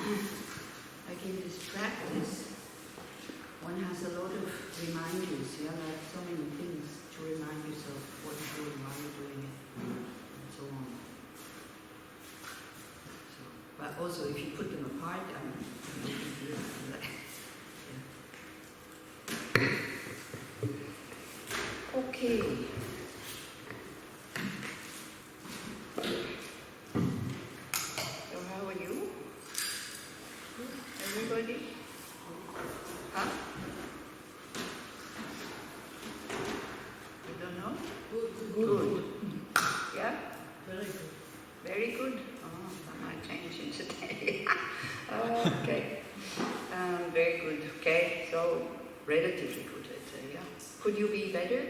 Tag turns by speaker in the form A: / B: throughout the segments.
A: like in this practice, one has a lot of reminders, like so many things to remind yourself what you're doing, why you're doing it, and so on. So, but also, if you put them apart, I mean, you can do it. Okay. So how are you? Everybody? Huh? You don't know? Good. Yeah?
B: Very good.
A: Very good? Oh, that might change in today. Okay. Very good. Okay, so relatively good, I'd say, yeah. Could you be better?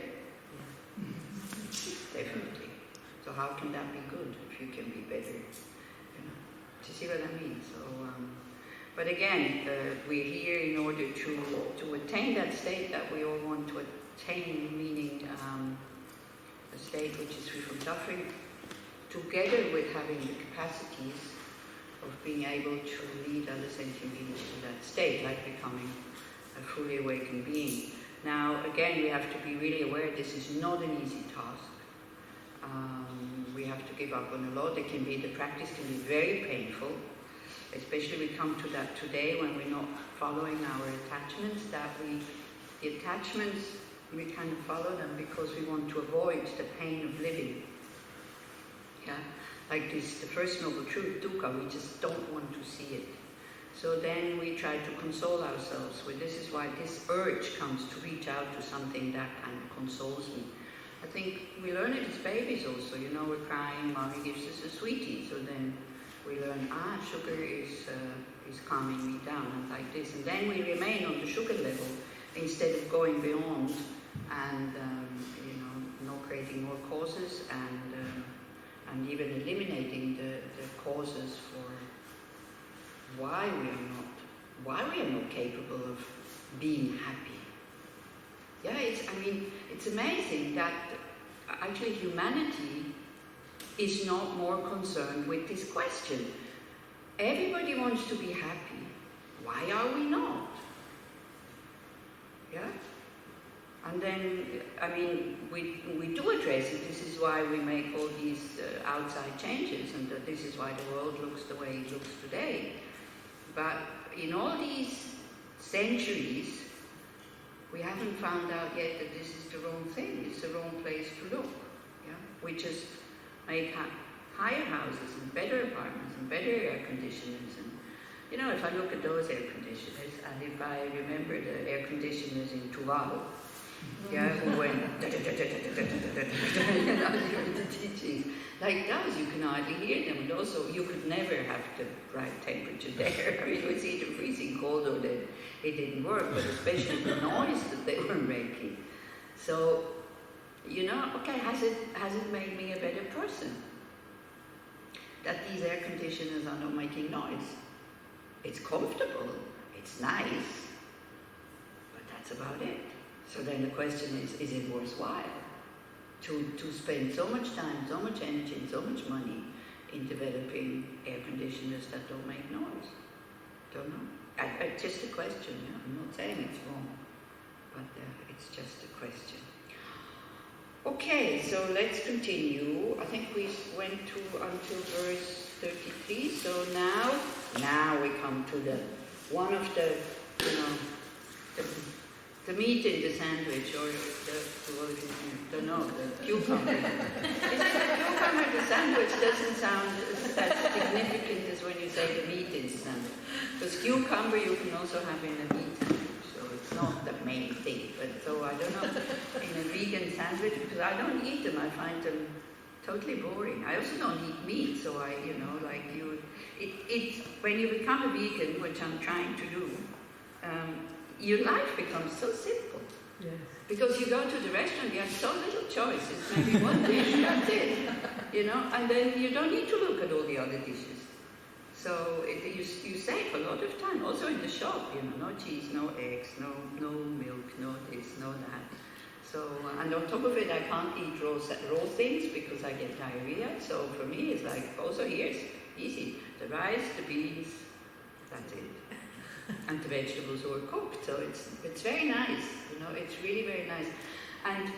A: Definitely. So how can that be good if you can be better? Do you see what I mean? So, but again, we're here in order to attain that state that we all want to attain, meaning a state which is free from suffering, together with having the capacities of being able to lead other sentient beings to that state, like becoming a fully awakened being. Now, again, we have to be really aware this is not an easy task. We have to give up on a lot. The practice can be very painful, especially we come to that today when we're not following our attachments, the attachments, we kind of follow them because we want to avoid the pain of living. Yeah? Like this, the first noble truth, dukkha, we just don't want to see it. So then we try to console ourselves with, this is why this urge comes to reach out to something that kind of consoles me. I think we learn it as babies also, we're crying, mommy gives us a sweetie, so then we learn, sugar is calming me down, and like this. And then we remain on the sugar level instead of going beyond and, not creating more causes and even eliminating the causes for why we are not capable of being happy. Yeah, it's amazing that actually humanity is not more concerned with this question. Everybody wants to be happy. Why are we not? Yeah? And then, we do address it. This is why we make all these outside changes, and that this is why the world looks the way it looks today. But in all these centuries, we haven't found out yet that this is the wrong thing. It's the wrong place to look. Yeah? We just make higher houses and better apartments and better air conditioners. And if I look at those air conditioners, and if I remember the air conditioners in Tuvalu, who went during the teachings, like those, you can hardly hear them. And also, you could never have the right temperature there. It was either freezing cold or that it didn't work, but especially the noise that they were making. So, okay, has it made me a better person? That these air conditioners are not making noise. It's comfortable, it's nice, but that's about it. So then the question is it worthwhile to spend so much time, so much energy, and so much money in developing air conditioners that don't make noise? Don't know. It's just a question. I'm not saying it's wrong, but it's just a question. Okay, so let's continue. I think we went to until verse 33. So now we come to one of the meat in the sandwich, or the cucumber. Is it the cucumber? The sandwich doesn't sound as significant as when you say the meat in the sandwich. Because cucumber you can also have in a meat sandwich, so it's not the main thing. But so I don't know, in a vegan sandwich, because I don't eat them, I find them totally boring. I also don't eat meat, so when you become a vegan, which I'm trying to do, your life becomes so simple.
B: Yes.
A: Because you go to the restaurant, you have so little choice. It's maybe one dish, that's it. And then you don't need to look at all the other dishes. So you save a lot of time. Also in the shop, no cheese, no eggs, no milk, no this, no that. So, and on top of it, I can't eat raw things because I get diarrhea. So for me, it's like, also here's easy. The rice, the beans, That's it. And the vegetables were cooked, so it's very nice, you know, it's really very nice. And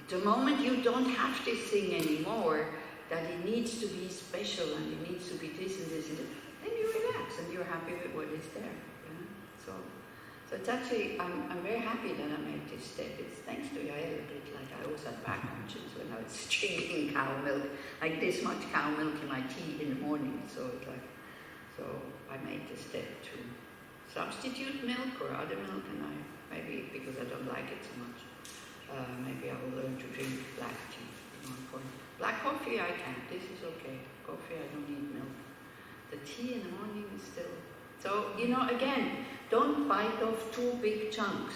A: the moment you don't have this thing anymore, that it needs to be special and it needs to be this and this and this, then you relax and you're happy with what is there. You know? So it's actually, I'm very happy that I made this step. It's thanks to Yael a bit, like I always had back conscience when I was drinking cow milk, like this much cow milk in my tea in the morning. So it's like, so I made the step to substitute milk or other milk, and maybe because I don't like it so much, maybe I will learn to drink black tea at one point. Black coffee I can, this is okay. Coffee I don't need milk. The tea in the morning is still... So, you know, again, don't bite off too big chunks.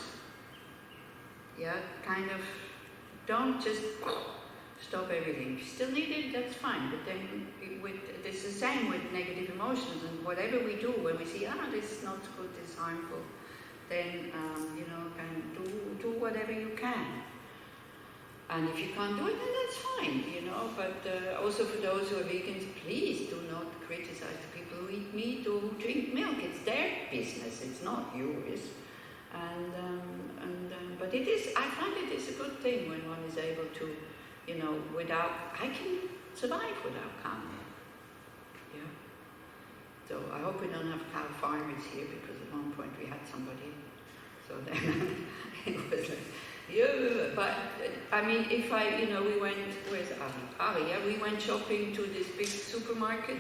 A: Yeah, kind of, don't just stop everything. If you still need it, that's fine. But then it's the same with negative emotions, and whatever we do, when we see, this is not good, this is harmful, then, you know, kind of do whatever you can. And if you can't do it, then that's fine, you know. But also for those who are vegans, please do not criticize the people who eat meat or who drink milk. It's their business, it's not yours. But it is, I find it is a good thing when one is able to, you know, I can survive without cow milk. Yeah. So I hope we don't have cow farmers here, because at one point we had somebody. So then it was like, yeah, but I mean, if we went, where's Ari? Yeah, we went shopping to this big supermarket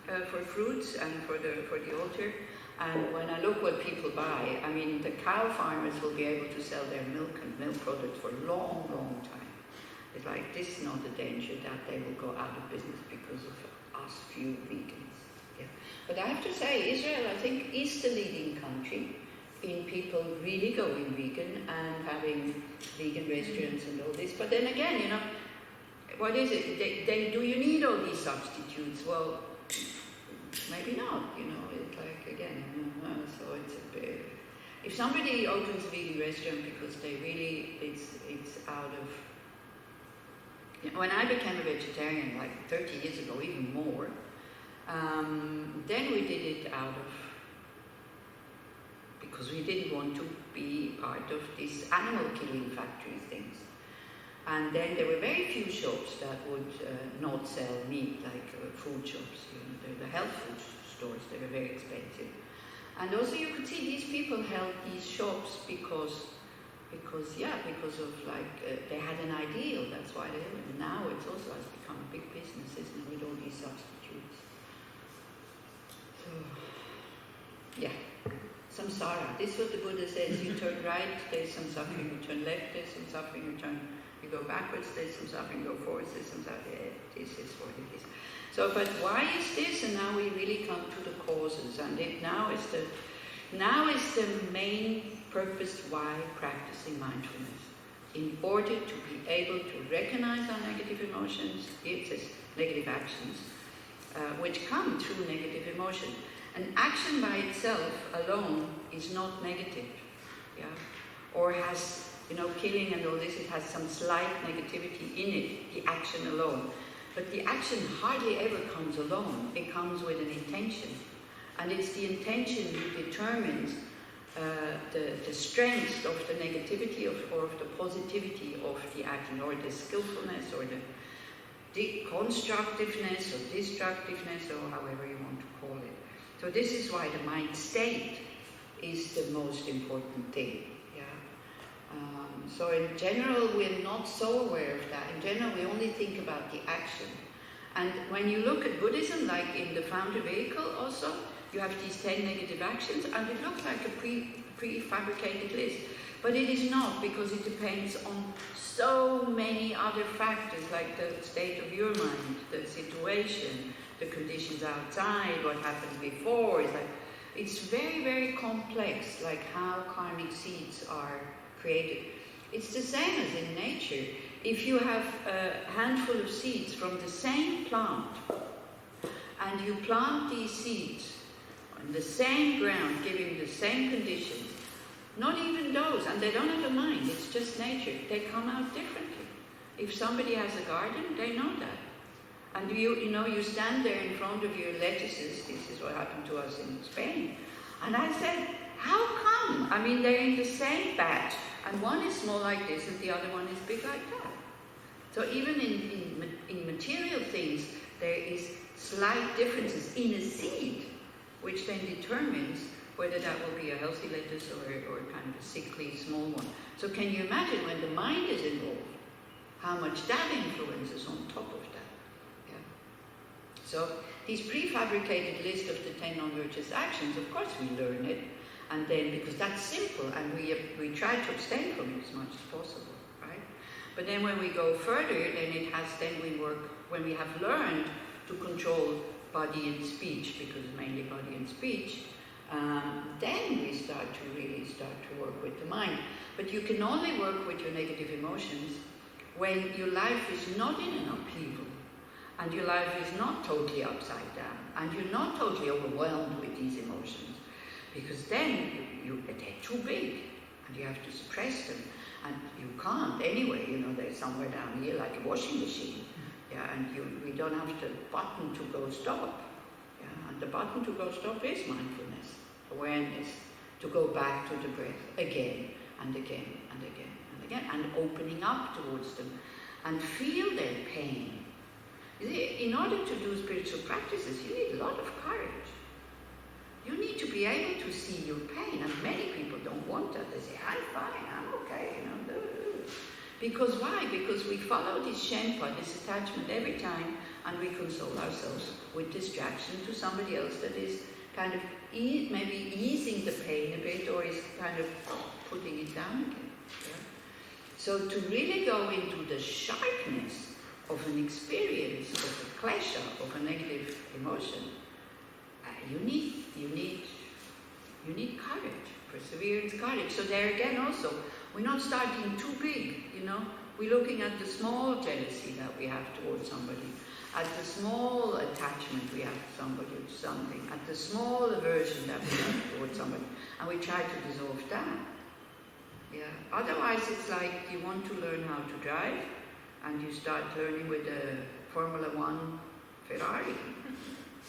A: for fruits and for the altar. And when I look what people buy, I mean, the cow farmers will be able to sell their milk and milk products for a long, long time. It's like, this is not a danger that they will go out of business because of us few vegans. Yeah. But I have to say, Israel, I think, is the leading country in people really going vegan and having vegan restaurants and all this. But then again, you know, what is it? Then do you need all these substitutes? Well, maybe not, you know. It's like, again, so it's a bit... If somebody opens a vegan restaurant because they really, it's out of... You know, when I became a vegetarian, like 30 years ago, even more, then we did it out of... because we didn't want to be part of these animal killing factory things. And then there were very few shops that would not sell meat, like food shops, you know, the health food stores, they were very expensive. And also you could see these people held these shops because of like, they had an ideal, that's why they did it. And now it's also has become a big business, isn't it, with all these substitutes. So, yeah. Samsara. This is what the Buddha says. You turn right, there's some suffering. You turn left, there's some suffering. You go backwards, there's some suffering. Go forwards, there's some suffering. This is what it is. So, but why is this? And now we really come to the causes. And now is the main purpose why practicing mindfulness. In order to be able to recognize our negative emotions, it says negative actions, which come through negative emotion. An action by itself alone is not negative, yeah? Or has, you know, killing and all this, it has some slight negativity in it, the action alone. But the action hardly ever comes alone. It comes with an intention. And it's the intention that determines the strength of the negativity or of the positivity of the action, or the skillfulness, or the constructiveness or destructiveness, or however you want to call it. So this is why the mind state is the most important thing. Yeah. So in general, we're not so aware of that. In general, we only think about the action. And when you look at Buddhism, like in the founder vehicle also, you have these 10 negative actions, and it looks like a prefabricated list. But it is not, because it depends on so many other factors, like the state of your mind, the situation, the conditions outside, what happened before. It's very, very complex, like how karmic seeds are created. It's the same as in nature. If you have a handful of seeds from the same plant, and you plant these seeds on the same ground, giving the same conditions, not even those, and they don't have a mind, it's just nature, they come out differently. If somebody has a garden, they know that. And you stand there in front of your lettuces. This is what happened to us in Spain. And I said, how come? I mean, they're in the same batch, and one is small like this, and the other one is big like that. So even in material things, there is slight differences in a seed, which then determines whether that will be a healthy lettuce or kind of a sickly small one. So can you imagine when the mind is involved, how much that influences on top of that? Yeah. So these prefabricated list of the 10 non-virtuous actions, of course we learn it, and then because that's simple, and we try to abstain from it as much as possible, right? But then when we go further, when we have learned to control body and speech, because mainly body and speech, then we start to work with the mind. But you can only work with your negative emotions when your life is not in an upheaval, and your life is not totally upside down, and you're not totally overwhelmed with these emotions, because then they're too big, and you have to suppress them, and you can't anyway. They're somewhere down here like a washing machine, yeah, and we don't have the button to go stop, yeah, and the button to go stop is mindfulness, awareness, to go back to the breath again and again and again and again, and opening up towards them, and feel their pain. You see, in order to do spiritual practices, you need a lot of courage. You need to be able to see your pain, and many people don't want that. They say, I'm fine, I'm okay, Because why? Because we follow this shenpa, this attachment every time, and we console ourselves with distraction to somebody else that is kind of maybe easing the pain a bit, or is kind of putting it down again. Yeah? So to really go into the sharpness of an experience, of a pleasure, of a negative emotion, you need courage, perseverance, courage. So there again also, we're not starting too big, We're looking at the small jealousy that we have towards somebody, at the small attachment we have to somebody or to something, at the small aversion that we have towards somebody, and we try to dissolve that. Yeah. Otherwise, it's like you want to learn how to drive, and you start learning with a Formula One Ferrari.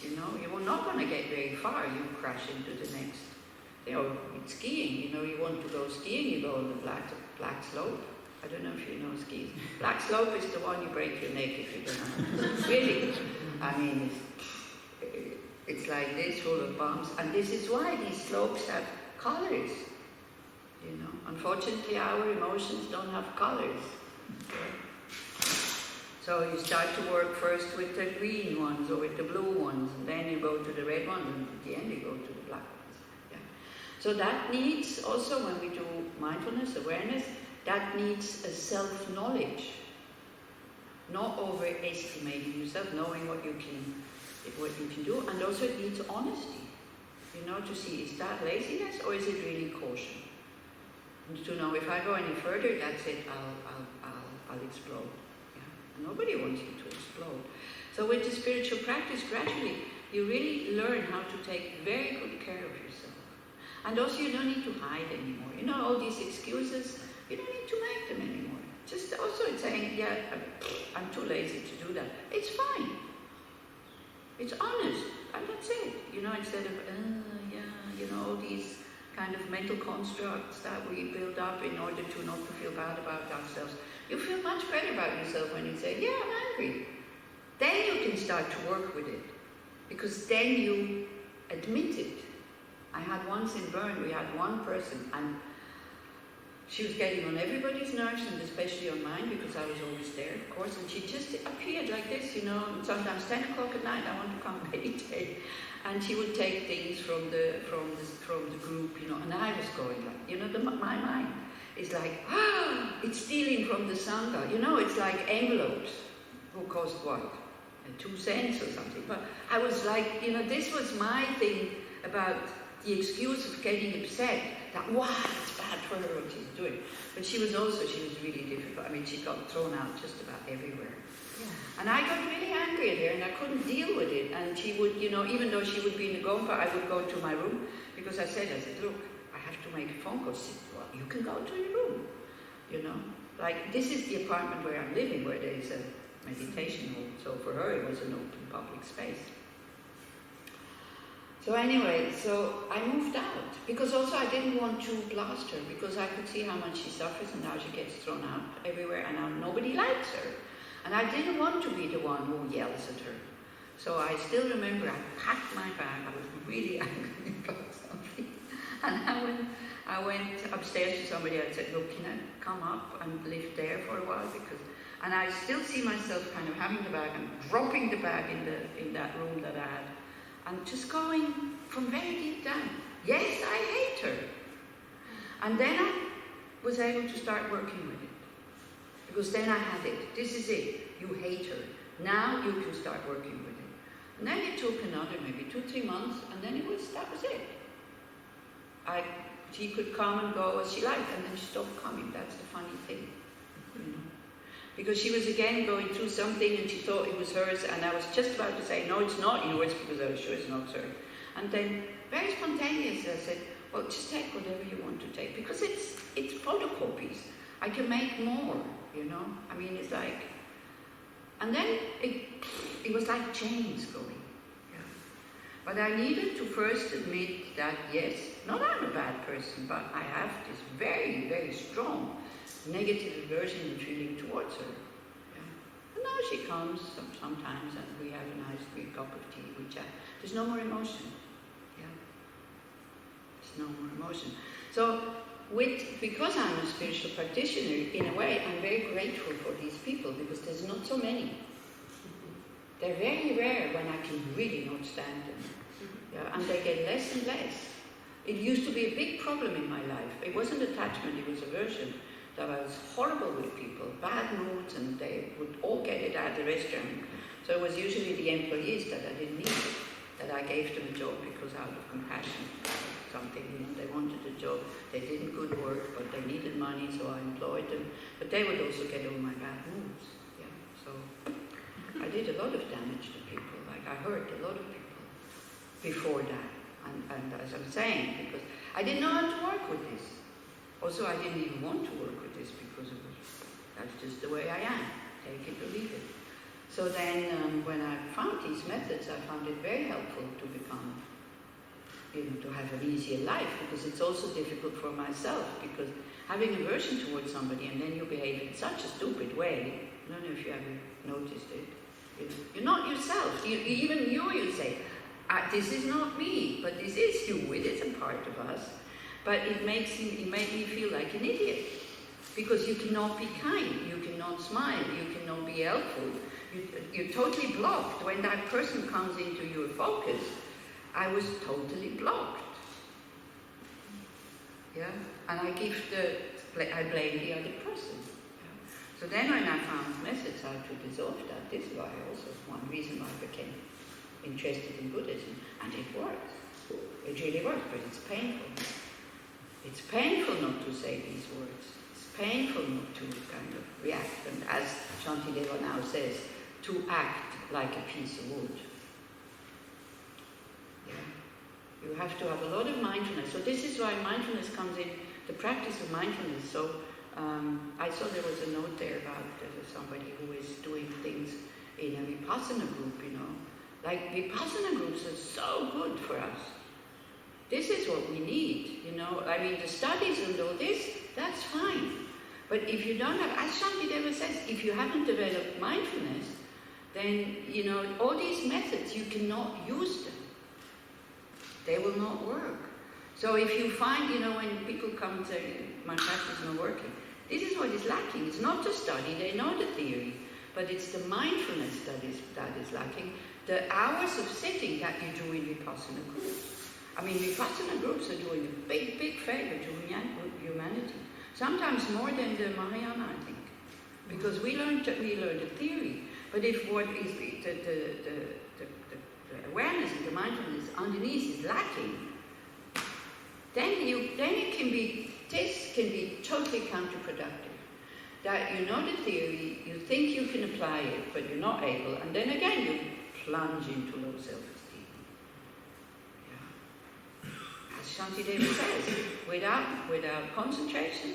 A: You're not going to get very far. You crash into the next. With skiing, you want to go skiing, you go on the black slope. I don't know if you know skis. Black slope is the one you break your neck if you don't know. Really. I mean, it's like this, full of bumps. And this is why these slopes have colors. Unfortunately, our emotions don't have colors. So you start to work first with the green ones or with the blue ones, and then you go to the red ones, and at the end you go to the black ones. Yeah. So that needs also, when we do mindfulness, awareness, that needs a self-knowledge. Not overestimating yourself, knowing what you can do, and also it needs honesty. To see, is that laziness or is it really caution? And to know if I go any further, that's it, I'll explode. Nobody wants you to explode. So with the spiritual practice, gradually, you really learn how to take very good care of yourself. And also you don't need to hide anymore. All these excuses, you don't need to make them anymore. Just also it's saying, yeah, I'm too lazy to do that. It's fine. It's honest. And that's it. Instead of, all these kind of mental constructs that we build up in order to not to feel bad about ourselves. You feel much better about yourself when you say, yeah, I'm angry. Then you can start to work with it. Because then you admit it. I had once in Bern, we had one person, and she was getting on everybody's nerves, and especially on mine, because I was always there, of course, and she just appeared like this, and sometimes 10 o'clock at night, I want to come meditate. And she would take things from the group, and I was going like, my mind is like, it's stealing from the Sangha. It's like envelopes. Who cost what? 2 cents or something. But I was like, this was my thing about the excuse of getting upset. That, wow, it's bad for her what she's doing. But she was really difficult. I mean, she got thrown out just about everywhere. Yeah. And I got really angry at her, and I couldn't deal with it. And she would, even though she would be in the Gompa, I would go to my room, because I said, look, I have to make a phone call. She said, well, you can go to your room, Like, this is the apartment where I'm living, where there is a meditation hall. So for her, it was an open public space. So anyway, so I moved out, because also I didn't want to blast her, because I could see how much she suffers and how she gets thrown out everywhere, and how nobody likes her. And I didn't want to be the one who yells at her. So I still remember I packed my bag, I was really angry about something. And I went upstairs to somebody, I said, look, can I come up and live there for a while? And I still see myself kind of having the bag and dropping the bag in that room that I had. And just going from very deep down, yes, I hate her. And then I was able to start working with it. Because then I had it. This is it. You hate her. Now you can start working with it. And then it took another maybe 2-3 months, and then that was it. She could come and go as she liked, and then she stopped coming. That's the funny thing. Because she was again going through something and she thought it was hers, and I was just about to say, no, it's not yours, because I was sure it's not hers. And then, very spontaneously, I said, well, just take whatever you want to take, because it's photocopies. I can make more, I mean, it's like, and then it was like chains going. Yeah. But I needed to first admit that, yes, not I'm a bad person, but I have this very, very strong negative aversion and feeling towards her. Yeah. And now she comes sometimes and we have a nice big cup of tea, we chat. There's no more emotion. Yeah. There's no more emotion. So because I'm a spiritual practitioner, in a way, I'm very grateful for these people, because there's not so many. They're very rare when I can really not stand them. Yeah. And they get less and less. It used to be a big problem in my life. It wasn't attachment, it was aversion. That I was horrible with people, bad moods, and they would all get it at the restaurant. So it was usually the employees that I didn't need, that I gave them a job because out of compassion, something, they wanted a job, they did good work, but they needed money, so I employed them. But they would also get all my bad moods. Yeah. So I did a lot of damage to people, like I hurt a lot of people before that. And as I'm saying, because I didn't know how to work with this. Also, I didn't even want to work with this, because that's just the way I am. Take it or leave it. So then, when I found these methods, I found it very helpful to become, to have an easier life, because it's also difficult for myself, because having aversion towards somebody and then you behave in such a stupid way, I don't know if you ever noticed it, you're not yourself. Even you say, this is not me, but this is you, it is a part of us. But it made me feel like an idiot, because you cannot be kind, you cannot smile, you cannot be helpful. You're totally blocked. When that person comes into your focus, I was totally blocked. Yeah, and I blame the other person. Yeah? So then when I found methods how to dissolve that, this is why also one reason why I became interested in Buddhism, and it works. It really works, but it's painful. It's painful not to say these words. It's painful not to kind of react, and as Shantideva now says, to act like a piece of wood. Yeah. You have to have a lot of mindfulness. So this is why mindfulness comes in, the practice of mindfulness. So I saw there was a note there about somebody who is doing things in a Vipassana group, Like Vipassana groups are so good for us. This is what we need, I mean, the studies and all this, that's fine. But if you don't have, as Shantideva says, if you haven't developed mindfulness, then, all these methods, you cannot use them. They will not work. So if you find, when people come and say, my practice is not working, this is what is lacking. It's not the study, they know the theory, but it's the mindfulness that is lacking. The hours of sitting that you do in Vipassana groups. I mean, Vipassana groups are doing a big, big favor to humanity. Sometimes more than the Mahayana, I think. Because we learned the theory. But if what is the awareness and the mindfulness underneath is lacking, then this can be totally counterproductive. That you know the theory, you think you can apply it, but you're not able, and then again you plunge into low self-esteem. Yeah. As Shantideva says, without concentration,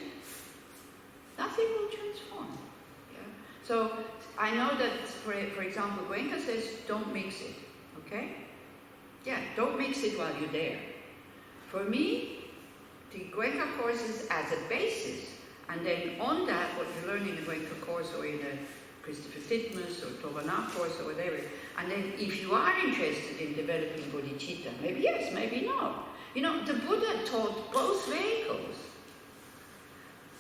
A: nothing will transform. Yeah. So I know that, for example, Goenka says, don't mix it, okay? Yeah, don't mix it while you're there. For me, the Goenka course is as a basis, and then on that, what you learn in the Goenka course or in the Christopher Titmus or Tovana course or whatever, and then if you are interested in developing bodhicitta, maybe yes, maybe no. You know, the Buddha taught both vehicles.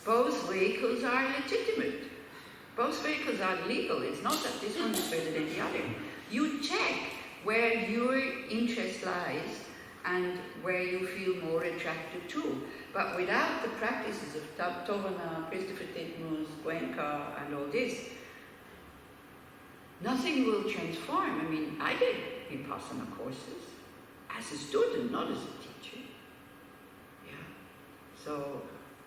A: Both vehicles are legitimate. Both vehicles are legal. It's not that this one is better than the other. You check where your interest lies and where you feel more attracted to. But without the practices of Tovana, Christopher Titmus, Goenka, and all this, nothing will transform. I mean, I did Vipassana courses as a student, not as a teacher. Yeah. So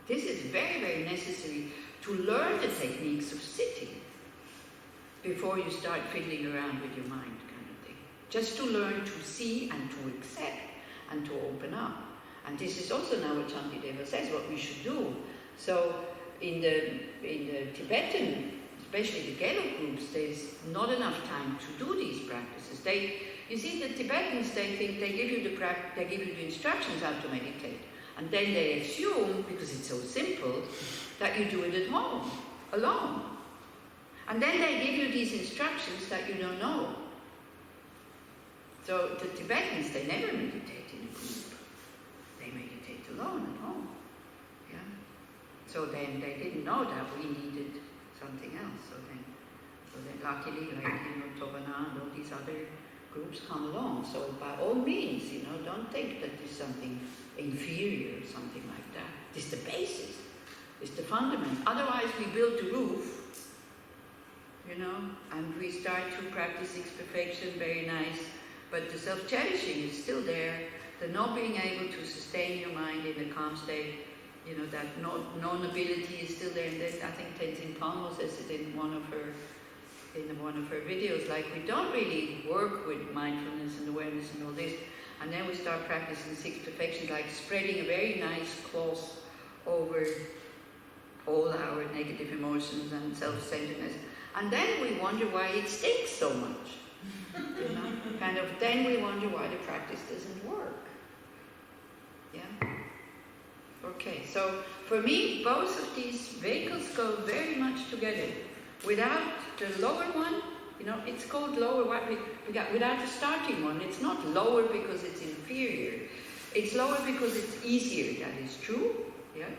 A: this is very, very necessary to learn the techniques of sitting before you start fiddling around with your mind, kind of thing. Just to learn to see and to accept and to open up. And this is also now what Shantideva says, what we should do. So in the Tibetan, especially the Gelug groups, there's not enough time to do these practices. You see, the Tibetans, they think they give you the instructions how to meditate. And then they assume, because it's so simple, that you do it at home, alone. And then they give you these instructions that you don't know. So the Tibetans, they never meditate in a group. They meditate alone at home. Yeah. So then they didn't know that we needed something else. So then luckily, like, Tovana and all these other groups come along. So by all means, don't think that there's something inferior or something like that. It's the basis. It's the fundament. Otherwise, we build the roof, and we start to practice six perfection, very nice, but the self-cherishing is still there. The not being able to sustain your mind in a calm state, that non-ability is still there. And then I think Tenzin Palmo says it in one of her videos, like, we don't really work with mindfulness and awareness and all this, and then we start practicing six perfections, like spreading a very nice cloth over all our negative emotions and self-centeredness, and then we wonder why it stinks so much. Then we wonder why the practice doesn't work. Yeah? Okay, so for me, both of these vehicles go very much together. Without the lower one, it's called lower. Without the starting one, it's not lower because it's inferior. It's lower because it's easier. That is true. Yeah,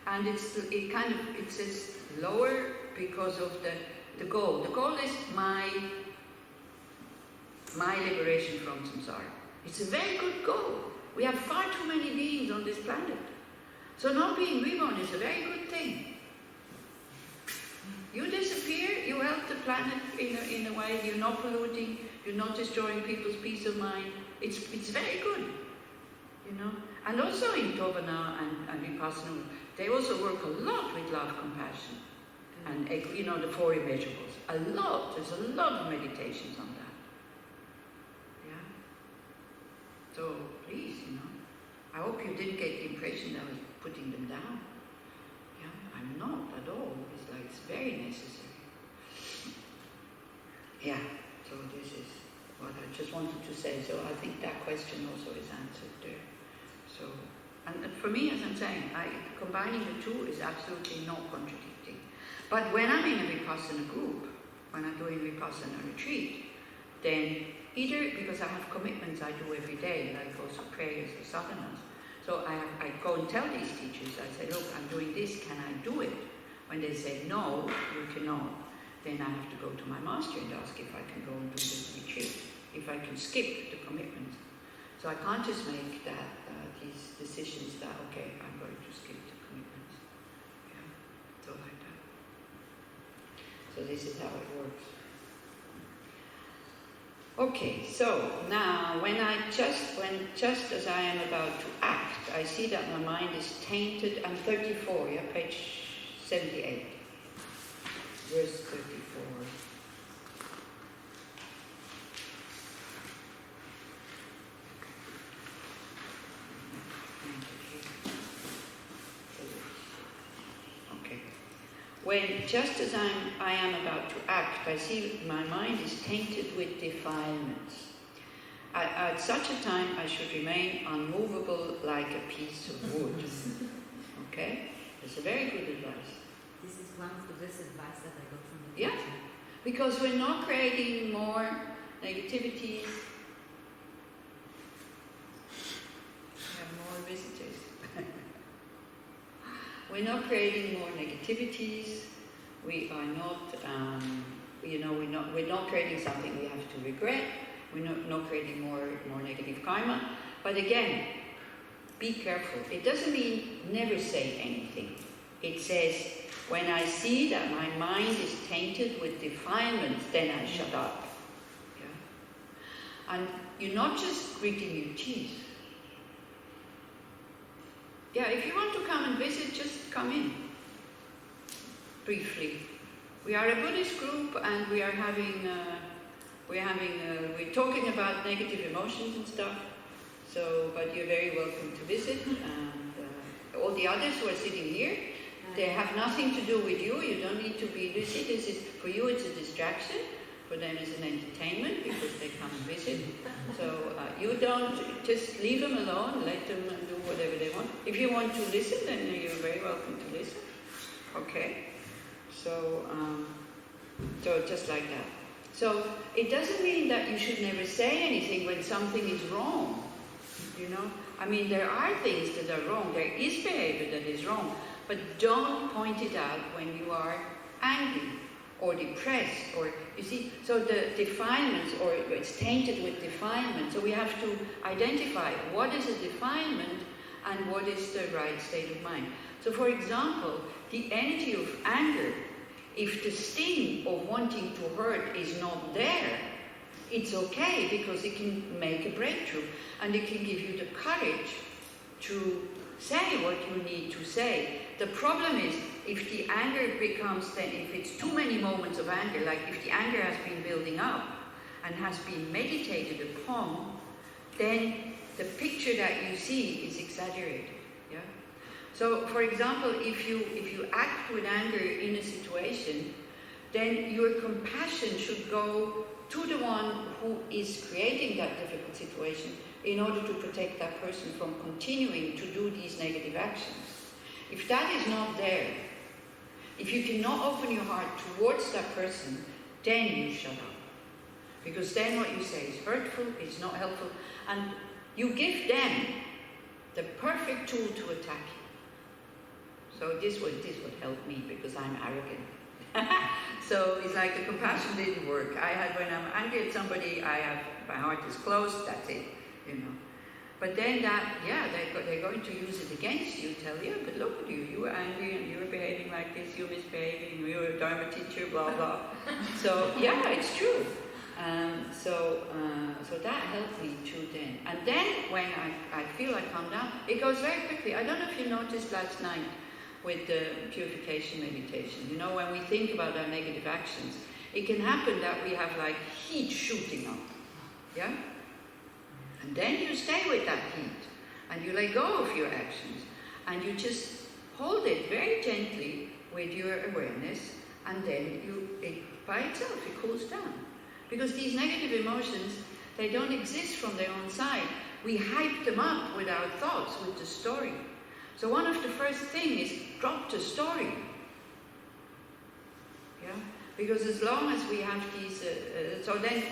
A: and it says lower because of the goal. The goal is my liberation from samsara. It's a very good goal. We have far too many beings on this planet, so not being reborn is a very good thing. You disappear, you help the planet in a way, you're not polluting, you're not destroying people's peace of mind. It's very good, And also in Tovana and Vipassana, they also work a lot with love, compassion, and the four immeasurables. A lot. There's a lot of meditations on that. Yeah. So please, I hope you didn't get the impression that I was putting them down. Yeah, I'm not at all. It's very necessary. Yeah, so this is what I just wanted to say. So I think that question also is answered there. So, and for me, as I'm saying, combining the two is absolutely not contradicting. But when I'm in a Vipassana group, when I'm doing Vipassana retreat, then either because I have commitments I do every day, like also prayers or sadhanas, so I go and tell these teachers, I say, look, I'm doing this, can I do it? When they say, no, you cannot, then I have to go to my master and ask if I can go and do this retreat, if I can skip the commitments. So I can't just make these decisions that, okay, I'm going to skip the commitments. Yeah, so like that. So this is how it works. Okay, so now just as I am about to act, I see that my mind is tainted. I'm 34, yeah, page 78, verse 34. Okay. when just as I am about to act, I see my mind is tainted with defilements. At such a time, I should remain unmovable like a piece of wood. Okay? It's a very good advice.
B: This is one of the best advice that I got from the
A: teacher.
B: teacher.
A: Because we're not creating more negativities. We have more visitors. We're not creating more negativities. We are not, we're not creating something we have to regret. We're not creating more negative karma. But again, be careful. It doesn't mean never say anything. It says, when I see that my mind is tainted with defilements, then I shut up. Yeah? And you're not just gritting your teeth. Yeah, if you want to come and visit, just come in. Briefly. We are a Buddhist group and we are we're talking about negative emotions and stuff. So, but you're very welcome to visit. And all the others who are sitting here, they have nothing to do with you. You don't need to be lucid. This is, for you, it's a distraction. For them, it's an entertainment because they come and visit. So you don't just leave them alone. Let them do whatever they want. If you want to listen, then you're very welcome to listen. Okay. So, so just like that. So it doesn't mean that you should never say anything when something is wrong. You know, I mean, there are things that are wrong. There is behavior that is wrong. But don't point it out when you are angry or depressed, or, you see, so the defilements, or it's tainted with defilement. So we have to identify what is a defilement and what is the right state of mind. So for example, the energy of anger, if the sting of wanting to hurt is not there, it's okay because it can make a breakthrough and it can give you the courage to say what you need to say. The problem is if the anger becomes, then if it's too many moments of anger, like if the anger has been building up and has been meditated upon, then the picture that you see is exaggerated. Yeah. So, for example, if you act with anger in a situation, then your compassion should go to the one who is creating that difficult situation in order to protect that person from continuing to do these negative actions. If that is not there, if you cannot open your heart towards that person, then you shut up. Because then what you say is hurtful, it's not helpful, and you give them the perfect tool to attack you. So this would help me because I'm arrogant. So it's like the compassion didn't work. When I'm angry at somebody, my heart is closed, that's it, you know. But then they're going to use it against you, tell you, but look at you, you were angry and you were behaving like this, you were misbehaving, you were a Dharma teacher, blah, blah. So, yeah, it's true. So that helped me too then. And then when I feel I calm down, it goes very quickly. I don't know if you noticed last night with the purification meditation. You know, when we think about our negative actions, it can happen that we have like heat shooting up. Yeah? And then you stay with that heat and you let go of your actions and you just hold it very gently with your awareness, and then by itself it cools down. Because these negative emotions, they don't exist from their own side. We hype them up with our thoughts, with the story. So one of the first things is drop the story. Yeah? Because as long as we have these, so then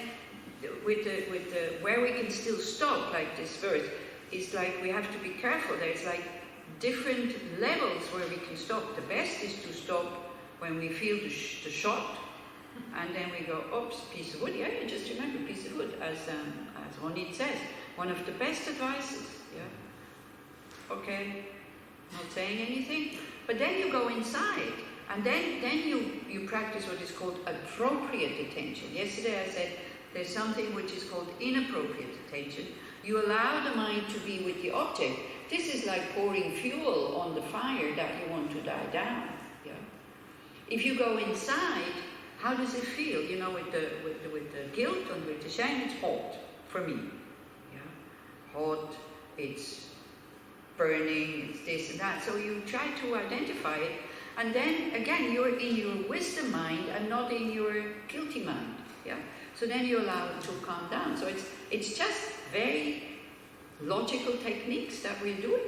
A: with the where we can still stop, like this verse, it's like we have to be careful. There's like different levels where we can stop. The best is to stop when we feel the shot, and then we go, oops, piece of wood. Yeah, you just remember piece of wood, as Ronit says, one of the best advices. Yeah. Okay, not saying anything, but then you go inside, and then you practice what is called appropriate attention. Yesterday I said there's something which is called inappropriate attention. You allow the mind to be with the object. This is like pouring fuel on the fire that you want to die down. Yeah. If you go inside, how does it feel? You know, with the guilt and with the shame, it's hot for me. Yeah. Hot, it's burning, it's this and that. So you try to identify it, And then again, you're in your wisdom mind and not in your guilty mind. Yeah. So then you allow it to calm down. So it's just very logical techniques that we're doing.